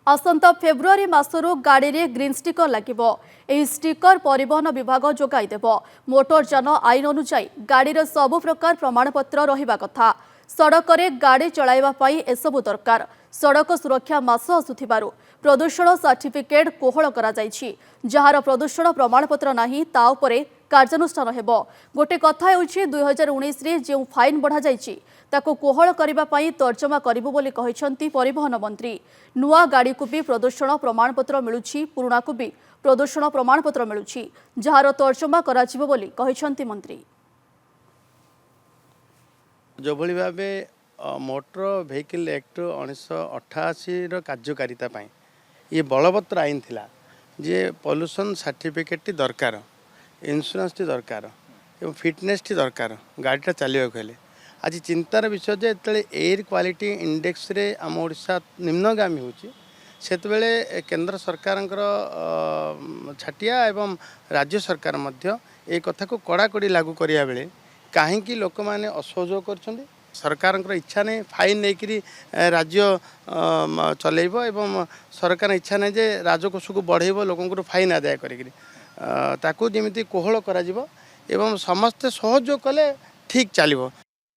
आसंता February मासरू गाड़ी रे green sticker लगिबो। एही स्टिकर परिवहन विभाग जोगाई देबो। मोटर यान आईन अनुसार गाड़ी सबु प्रकार प्रमाणपत्र रहिबा कथा। सड़क रे गाड़ी चलाइबा पई एसबु दरकार। सड़क सुरक्षा मास आसुथिबारु प्रदूषण सर्टिफिकेट कोहल करा जायछि। जहार प्रदूषण प्रमाणपत्र नाही ता उपरे कार्यानुष्ठान हेबो। गोटे कथा हेउछि 2019 रे जे फाइन बढ़ा जायछि ताको कोहल करिबा पई तर्जमा करिबो बोली कहिसंती परिवहन मंत्री। नुआ गाड़ी को भी प्रदूषण प्रमाणपत्र मिलुछि, पुराना को भी प्रदूषण प्रमाणपत्र मिलुछि, जहार तर्जमा कराजिबो बोली कहिसंती मंत्री। जो भली भावे मोटर व्हीकल एक्ट 1988 कार्यकारिता पाई ये बलवत्तर आईन थिला जे पॉल्यूशन सर्टिफिकेट दरकार, इंश्योरेंस टी दरकार एवं फिटनेस टी दरकार गाड़ीटा चलने को। आज चिंतार विषय जे एयर क्वालिटी इंडेक्स रे आम ओडिशा निम्नगामी होची सेतबेले केंद्र सरकार छाटिया एवं राज्य सरकार मध्य ए कथा को कड़ाकड़ी लागू करिया बेले कहीं लोक मैंने असहयोग कर सरकार इच्छा नहीं फाइन नहीं राज्य चलेब एवं सरकार इच्छा नहीं जे राजकोष को बढ़ेब लोक फाइन आदाय करी कोहल करा एवं समस्ते सहयोग कले ठीक चलो।